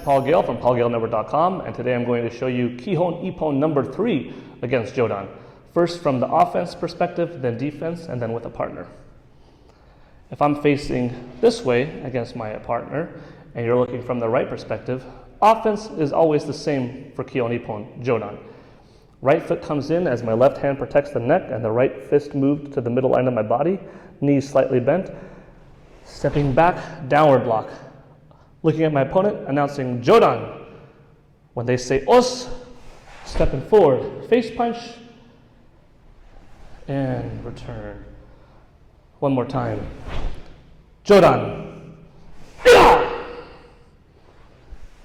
Paul Gale from paulgalenumber.com, and today I'm going to show you Kihon Ippon number 3 against Jodan. First from the offense perspective, then defense, and then with a partner. If I'm facing this way against my partner, and you're looking from the right perspective, offense is always the same for Kihon Ippon, Jodan. Right foot comes in as my left hand protects the neck and the right fist moved to the middle line of my body, knees slightly bent. Stepping back, downward block. Looking at my opponent, announcing Jodan. When they say os, stepping forward, face punch, and return. One more time. Jodan.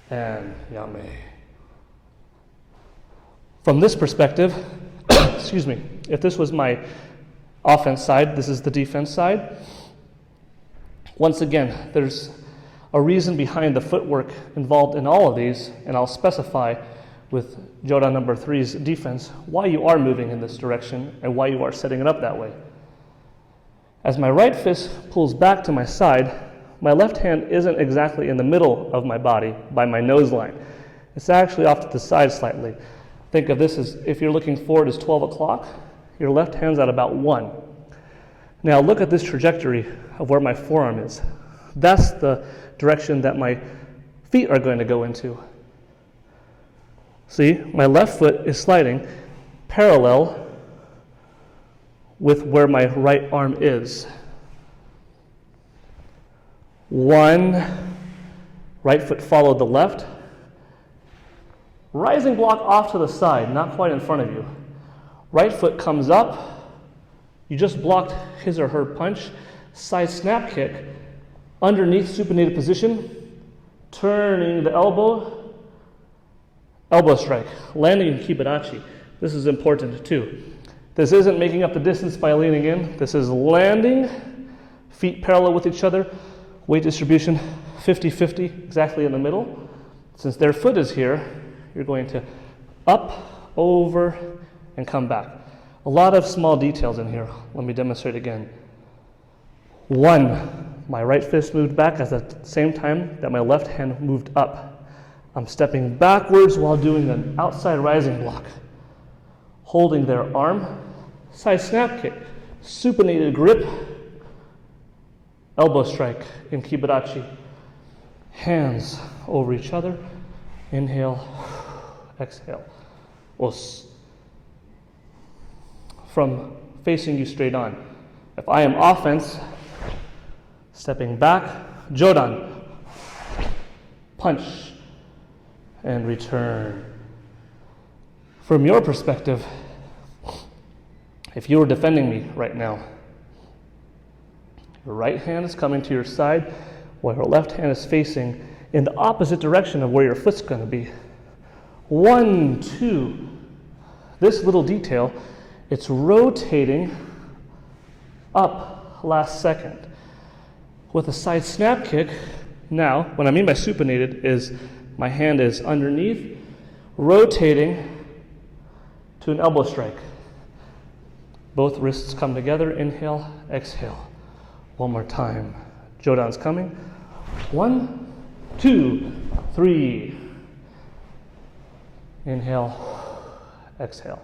And yame. From this perspective, excuse me, if this was my offense side, this is the defense side. Once again, there's a reason behind the footwork involved in all of these, and I'll specify with Jodan number 3's defense why you are moving in this direction and why you are setting it up that way. As my right fist pulls back to my side, my left hand isn't exactly in the middle of my body by my nose line. It's actually off to the side slightly. Think of this as if you're looking forward as 12 o'clock, your left hand's at about 1. Now look at this trajectory of where my forearm is. That's the direction that my feet are going to go into. See, my left foot is sliding parallel with where my right arm is. 1, right foot followed the left. Rising block off to the side, not quite in front of you. Right foot comes up. You just blocked his or her punch. Side snap kick. Underneath supinated position. Turning the elbow. Elbow strike. Landing in kibarachi. This is important too. This isn't making up the distance by leaning in. This is landing. Feet parallel with each other. Weight distribution 50-50, exactly in the middle. Since their foot is here, you're going to up, over, and come back. A lot of small details in here. Let me demonstrate again. 1, my right fist moved back at the same time that my left hand moved up. I'm stepping backwards while doing an outside rising block. Holding their arm, side snap kick, supinated grip, elbow strike in kibarachi. Hands over each other. Inhale, exhale. Os. From facing you straight on. If I am offense, stepping back, Jodan. Punch and return. From your perspective, if you were defending me right now, your right hand is coming to your side while your left hand is facing in the opposite direction of where your foot's going to be. 1, 2. This little detail, it's rotating up last second. With a side snap kick, now, what I mean by supinated is my hand is underneath, rotating to an elbow strike. Both wrists come together, inhale, exhale. One more time. Jodan's coming. 1, 2, 3. Inhale, exhale.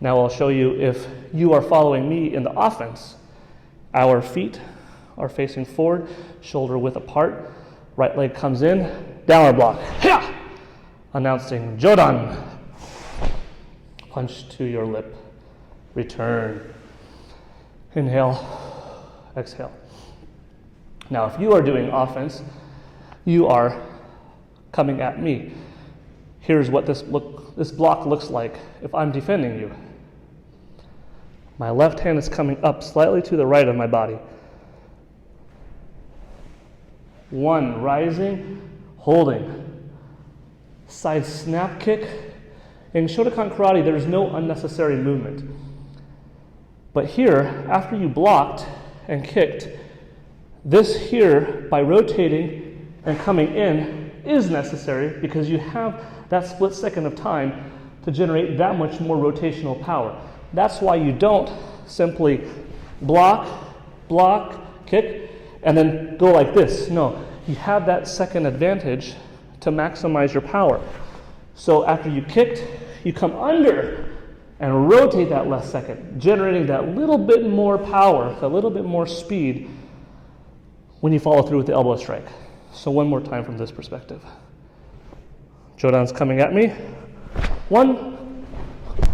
Now I'll show you if you are following me in the offense. Our feet are facing forward, shoulder width apart. Right leg comes in, downward block. Hiya! Announcing Jodan. Punch to your lip. Return. Inhale, exhale. Now if you are doing offense, you are coming at me. Here's what this block looks like if I'm defending you. My left hand is coming up slightly to the right of my body. 1, rising, holding. Side snap kick. In Shotokan karate, there's no unnecessary movement. But here, after you blocked and kicked, this here, by rotating and coming in, is necessary because you have that split second of time to generate that much more rotational power. That's why you don't simply block, kick, and then go like this. No, you have that second advantage to maximize your power. So after you kicked, you come under and rotate that left second, generating that little bit more power, a little bit more speed when you follow through with the elbow strike. So one more time from this perspective. Jodan's coming at me. 1,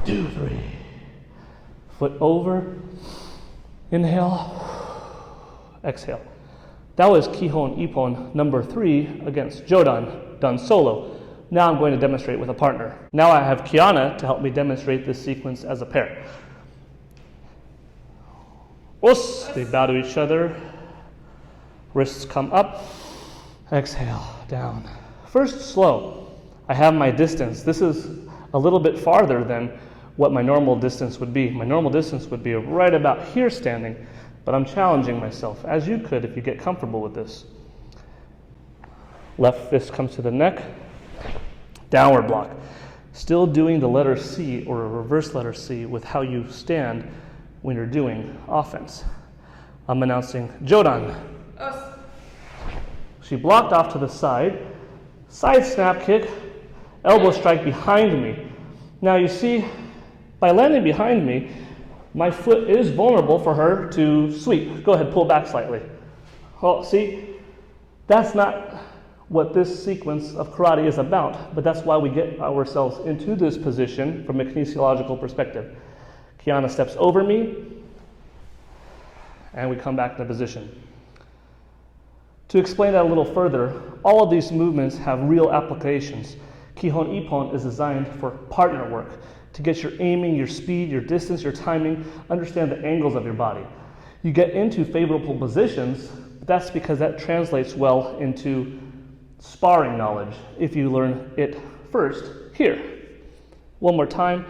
2, 3. Foot over. Inhale. Exhale. That was Kihon Ippon number 3 against Jodan, done solo. Now I'm going to demonstrate with a partner. Now I have Kiana to help me demonstrate this sequence as a pair. Os, they bow to each other. Wrists come up. Exhale, down. First, slow. I have my distance. This is a little bit farther than what my normal distance would be. My normal distance would be right about here standing, but I'm challenging myself, as you could if you get comfortable with this. Left fist comes to the neck. Downward block. Still doing the letter C or a reverse letter C with how you stand when you're doing offense. I'm announcing Jodan. She blocked off to the side. Side snap kick. Elbow strike behind me. Now you see, by landing behind me, my foot is vulnerable for her to sweep. Go ahead, pull back slightly. Oh, see, that's not what this sequence of karate is about, but that's why we get ourselves into this position from a kinesiological perspective. Kiana steps over me, and we come back to position. To explain that a little further, all of these movements have real applications. Kihon Ippon is designed for partner work, to get your aiming, your speed, your distance, your timing, understand the angles of your body. You get into favorable positions, but that's because that translates well into sparring knowledge if you learn it first here. One more time,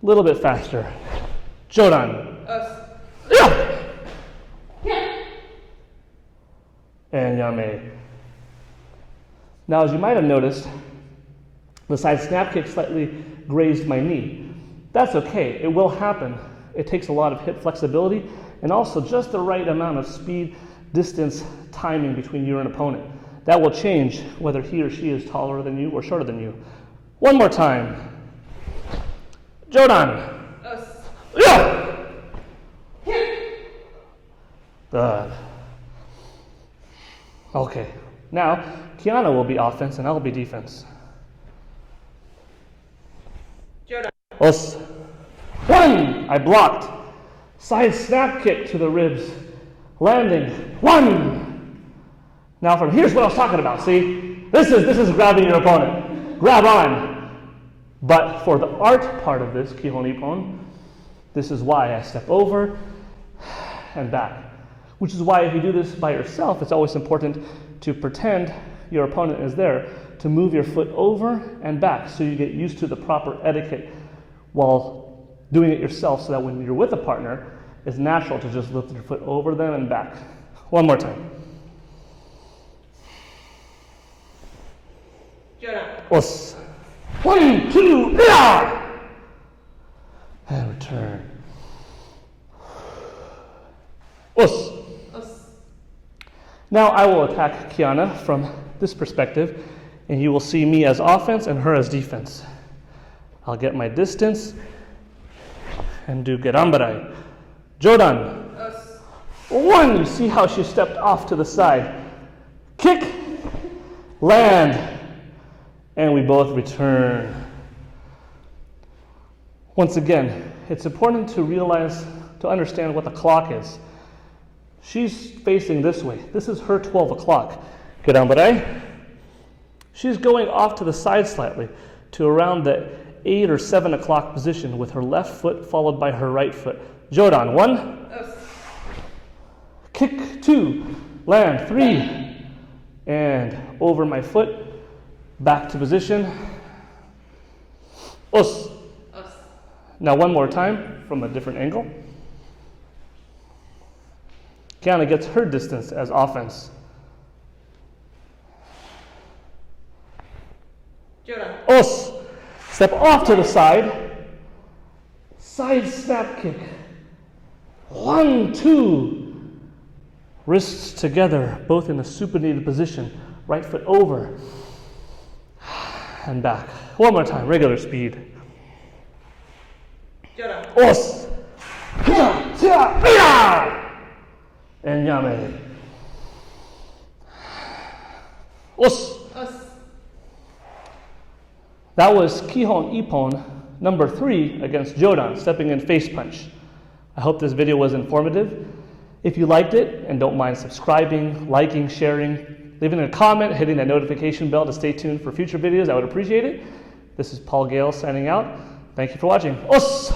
a little bit faster. Jodan. Yeah. And yame. Now, as you might have noticed, the side snap kick slightly grazed my knee. That's okay, it will happen. It takes a lot of hip flexibility and also just the right amount of speed, distance, timing between you and an opponent. That will change whether he or she is taller than you or shorter than you. One more time. Jodan. Yeah. Good. Okay. Now, Kiana will be offense and I'll be defense. Jodan. Os. 1. I blocked. Side snap kick to the ribs. Landing. 1. Now from here's what I was talking about, see? This is grabbing your opponent. Grab on. But for the art part of this, Kihon Ippon, this is why I step over and back. Which is why if you do this by yourself, it's always important to pretend your opponent is there, to move your foot over and back so you get used to the proper etiquette while doing it yourself, so that when you're with a partner, it's natural to just lift your foot over them and back. One more time. Jodan. Os. 1, 2, yeah! And return. Os. Now I will attack Kiana from this perspective, and you will see me as offense and her as defense. I'll get my distance and do gerambarai. Jodan. 1, you see how she stepped off to the side. Kick, land, and we both return. Once again, it's important to realize, to understand what the clock is. She's facing this way. This is her 12 o'clock. Gerambarai. She's going off to the side slightly to around the 8 or 7 o'clock position with her left foot followed by her right foot. Jodan. 1. Kick. 2. Land. 3. And over my foot. Back to position. Os. Now one more time from a different angle. Kiana gets her distance as offense. Jodan. Os. Step off to the side. Side snap kick. 1, 2. Wrists together, both in a supinated position. Right foot over. and back. One more time, regular speed. Jodan. Os. And yame. Os. Us. That was Kihon Ippon, number 3 against Jodan, stepping in face punch. I hope this video was informative. If you liked it and don't mind subscribing, liking, sharing, leaving a comment, hitting that notification bell to stay tuned for future videos, I would appreciate it. This is Gale signing out. Thank you for watching. Os!